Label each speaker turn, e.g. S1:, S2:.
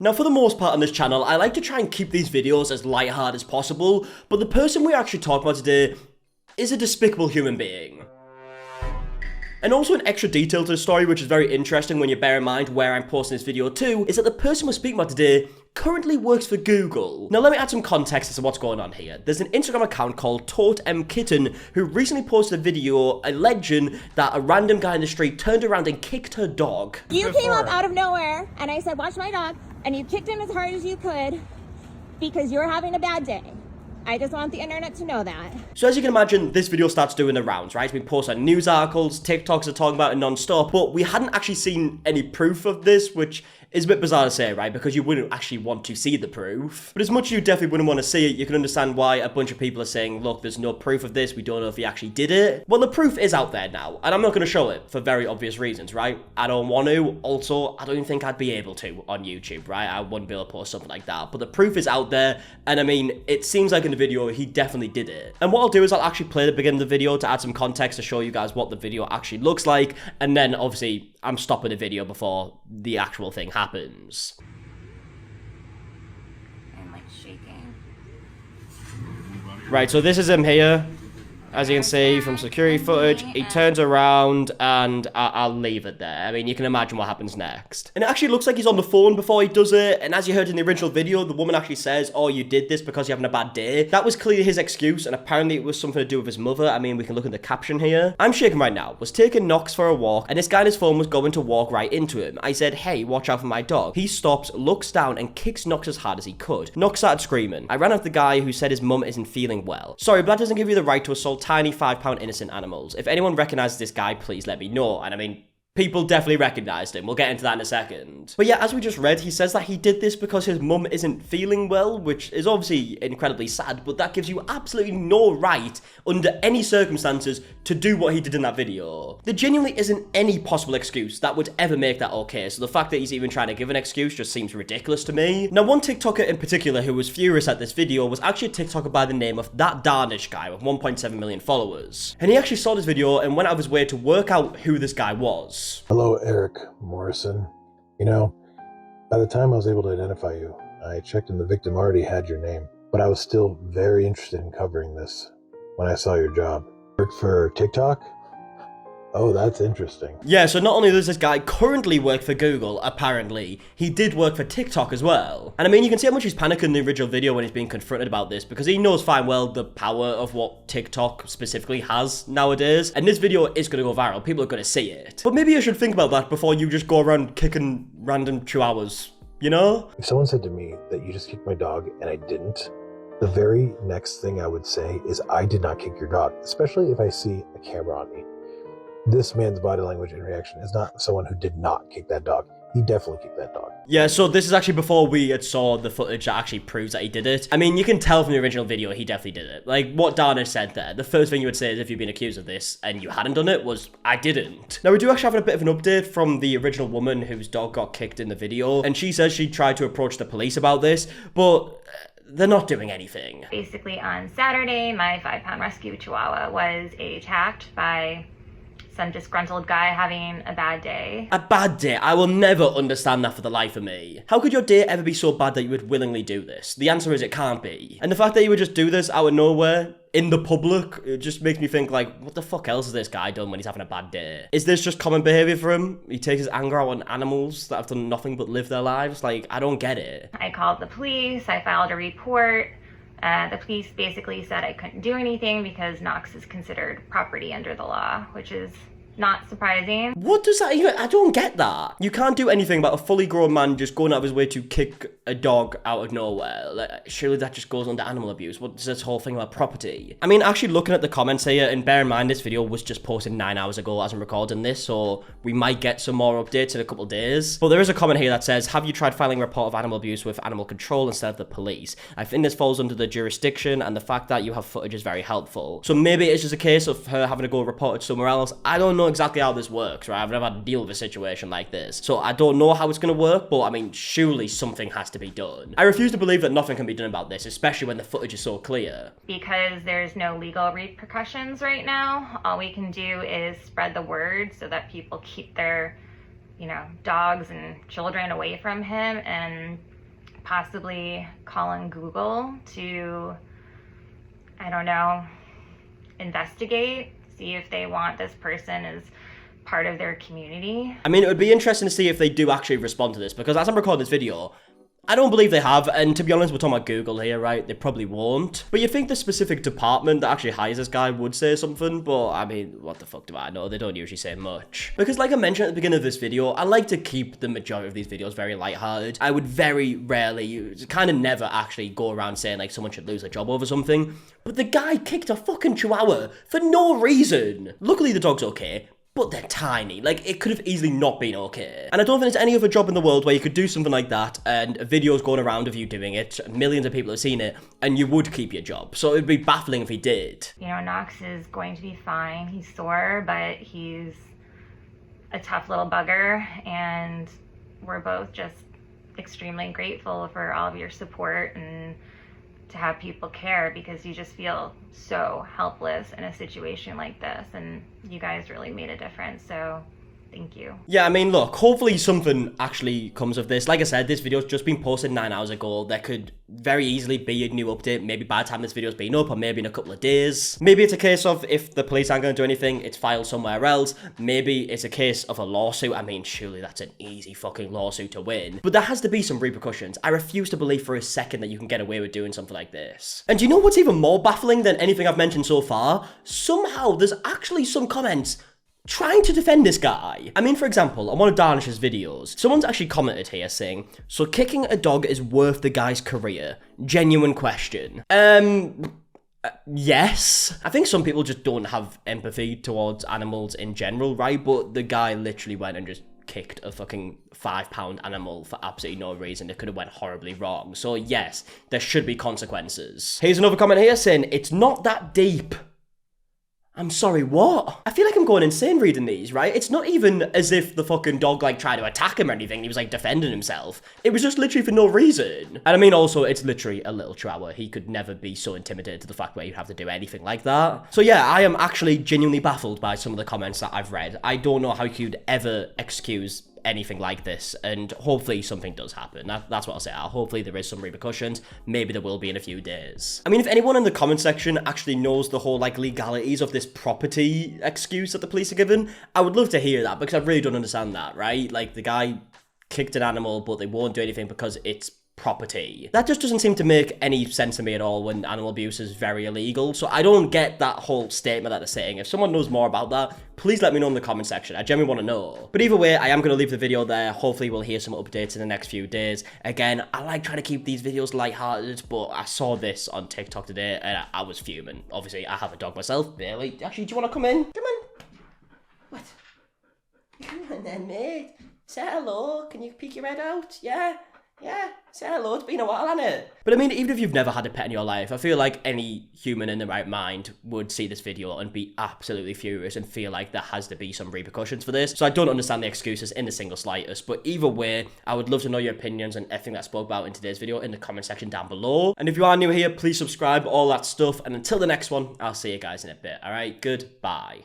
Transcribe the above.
S1: Now, for the most part on this channel, I like to try and keep these videos as lighthearted as possible, but the person we're actually talking about today is a despicable human being. And also an extra detail to the story, which is very interesting when you bear in mind where I'm posting this video to, is that the person we're speaking about today currently works for Google. Now let me add some context as to what's going on here. There's an Instagram account called ToteMKitten who recently posted a video alleging that a random guy in the street turned around and kicked her dog.
S2: You came up out of nowhere and I said, watch my dog, and you kicked him as hard as you could because you're having a bad day. I just want the internet to know that.
S1: So as you can imagine, this video starts doing the rounds, right? We post on news articles, TikToks are talking about it non-stop, but we hadn't actually seen any proof of this, which is a bit bizarre to say, right? Because you wouldn't actually want to see the proof. But as much as you definitely wouldn't want to see it, you can understand why a bunch of people are saying, look, there's no proof of this, we don't know if he actually did it. Well, the proof is out there now, and I'm not going to show it for very obvious reasons, right? I don't want to. Also, I don't even think I'd be able to on YouTube, right? I wouldn't be able to post something like that. But the proof is out there, and I mean, it seems like in the video, he definitely did it. And what I'll do is I'll actually play the beginning of the video to add some context to show you guys what the video actually looks like, and then obviously I'm stopping the video before the actual thing happens.
S2: I'm like shaking.
S1: Right, so this is him here. As you can see from security footage, he turns around and I'll leave it there. I mean, you can imagine what happens next. And it actually looks like he's on the phone before he does it. And as you heard in the original video, the woman actually says, oh, you did this because you're having a bad day. That was clearly his excuse, and apparently it was something to do with his mother. I mean, we can look at the caption here. I'm shaking right now. Was taking Knox for a walk, and this guy on his phone was going to walk right into him. I said, hey, watch out for my dog. He stops, looks down, and kicks Knox as hard as he could. Knox started screaming. I ran after the guy who said his mum isn't feeling well. Sorry, but that doesn't give you the right to assault tiny 5-pound innocent animals. If anyone recognizes this guy, please let me know. And I mean, people definitely recognized him. We'll get into that in a second. But yeah, as we just read, he says that he did this because his mum isn't feeling well, which is obviously incredibly sad, but that gives you absolutely no right, under any circumstances, to do what he did in that video. There genuinely isn't any possible excuse that would ever make that okay, so the fact that he's even trying to give an excuse just seems ridiculous to me. Now, one TikToker in particular who was furious at this video was actually a TikToker by the name of That Darnish Guy with 1.7 million followers. And he actually saw this video and went out of his way to work out who this guy was.
S3: Hello, Eric Morrison. You know, by the time I was able to identify you, I checked and the victim already had your name. But I was still very interested in covering this when I saw your job. Work for TikTok? Oh, that's interesting.
S1: Yeah, so not only does this guy currently work for Google, apparently, he did work for TikTok as well. And I mean, you can see how much he's panicking in the original video when he's being confronted about this, because he knows fine well the power of what TikTok specifically has nowadays. And this video is going to go viral. People are going to see it. But maybe you should think about that before you just go around kicking random chihuahuas, you know?
S3: If someone said to me that you just kicked my dog and I didn't, the very next thing I would say is I did not kick your dog, especially if I see a camera on me. This man's body language and reaction is not someone who did not kick that dog. He definitely kicked that dog.
S1: Yeah, so this is actually before we had saw the footage that actually proves that he did it. I mean, you can tell from the original video he definitely did it. Like, what Darnish said there, the first thing you would say is if you've been accused of this and you hadn't done it was, I didn't. Now, we do actually have a bit of an update from the original woman whose dog got kicked in the video, and she says she tried to approach the police about this, but they're not doing anything.
S2: Basically, on Saturday, my 5-pound rescue chihuahua was attacked by some disgruntled guy having a bad day.
S1: A bad day? I will never understand that for the life of me. How could your day ever be so bad that you would willingly do this? The answer is it can't be. And the fact that you would just do this out of nowhere, in the public, it just makes me think, like, what the fuck else has this guy done when he's having a bad day? Is this just common behavior for him? He takes his anger out on animals that have done nothing but live their lives? Like, I don't get it.
S2: I called the police, I filed a report. The police basically said I couldn't do anything because Knox is considered property under the law, which is not surprising.
S1: What does that even... I don't get that. You can't do anything about a fully grown man just going out of his way to kick a dog out of nowhere. Like, surely that just goes under animal abuse. What's this whole thing about property? I mean, actually looking at the comments here, and bear in mind this video was just posted 9 hours ago as I'm recording this, so we might get some more updates in a couple of days. But there is a comment here that says, have you tried filing a report of animal abuse with animal control instead of the police? I think this falls under the jurisdiction, and the fact that you have footage is very helpful. So maybe it's just a case of her having to go report it somewhere else. I don't know exactly how this works, right? I've never had to deal with a situation like this, so I don't know how it's going to work, but I mean, surely something has to be done. I refuse to believe that nothing can be done about this, especially when the footage is so clear.
S2: Because there's no legal repercussions right now, all we can do is spread the word so that people keep their, you know, dogs and children away from him, and possibly calling Google to, I don't know, investigate, see if they want this person as part of their community.
S1: I mean, it would be interesting to see if they do actually respond to this, because as I'm recording this video, I don't believe they have, and to be honest, we're talking about Google here, right? They probably won't. But you think the specific department that actually hires this guy would say something, but I mean, what the fuck do I know? They don't usually say much. Because like I mentioned at the beginning of this video, I like to keep the majority of these videos very lighthearted. I would very rarely, kind of never actually go around saying like someone should lose their job over something. But the guy kicked a fucking chihuahua for no reason. Luckily the dog's okay. But they're tiny. Like, it could have easily not been okay. And I don't think there's any other job in the world where you could do something like that and a video's going around of you doing it, millions of people have seen it, and you would keep your job. So it'd be baffling if he did.
S2: You know, Knox is going to be fine. He's sore, but he's a tough little bugger, and we're both just extremely grateful for all of your support and to have people care, because you just feel so helpless in a situation like this, and you guys really made a difference, so thank you.
S1: Yeah, I mean, look, hopefully something actually comes of this. Like I said, this video's just been posted 9 hours ago. There could very easily be a new update, maybe by the time this video's been up, or maybe in a couple of days. Maybe it's a case of if the police aren't going to do anything, it's filed somewhere else. Maybe it's a case of a lawsuit. I mean, surely that's an easy fucking lawsuit to win. But there has to be some repercussions. I refuse to believe for a second that you can get away with doing something like this. And do you know what's even more baffling than anything I've mentioned so far? Somehow there's actually some comments trying to defend this guy. I mean, for example, on one of Darnish's videos, someone's actually commented here saying, so kicking a dog is worth the guy's career? Genuine question. Yes. I think some people just don't have empathy towards animals in general, right? But the guy literally went and just kicked a fucking 5-pound animal for absolutely no reason. It could have went horribly wrong. So yes, there should be consequences. Here's another comment here saying, it's not that deep. I'm sorry, what? I feel like I'm going insane reading these, right? It's not even as if the fucking dog, like, tried to attack him or anything. He was, like, defending himself. It was just literally for no reason. And I mean, also, it's literally a little chihuahua. He could never be so intimidated to the fact where you'd have to do anything like that. So yeah, I am actually genuinely baffled by some of the comments that I've read. I don't know how you could ever excuse anything like this, and hopefully something does happen. That's what I'll say. Hopefully there is some repercussions. Maybe there will be in a few days. I mean, if anyone in the comment section actually knows the whole like legalities of this property excuse that the police are given, I would love to hear that, because I really don't understand that, right? Like, the guy kicked an animal, but they won't do anything because it's property. That just doesn't seem to make any sense to me at all when animal abuse is very illegal. So I don't get that whole statement that they're saying. If someone knows more about that, please let me know in the comment section. I genuinely want to know. But either way, I am going to leave the video there. Hopefully we'll hear some updates in the next few days. Again, I like trying to keep these videos lighthearted, but I saw this on TikTok today and I was fuming. Obviously, I have a dog myself. Bailey, actually, do you want to come in? Come on. What? Come on then, mate. Say hello. Can you peek your head out? Yeah? Yeah, say hello, it's been a while, hasn't it? But I mean, even if you've never had a pet in your life, I feel like any human in the right mind would see this video and be absolutely furious and feel like there has to be some repercussions for this. So I don't understand the excuses in the single slightest, but either way, I would love to know your opinions on everything that I spoke about in today's video in the comment section down below. And if you are new here, please subscribe, all that stuff. And until the next one, I'll see you guys in a bit, alright? Goodbye.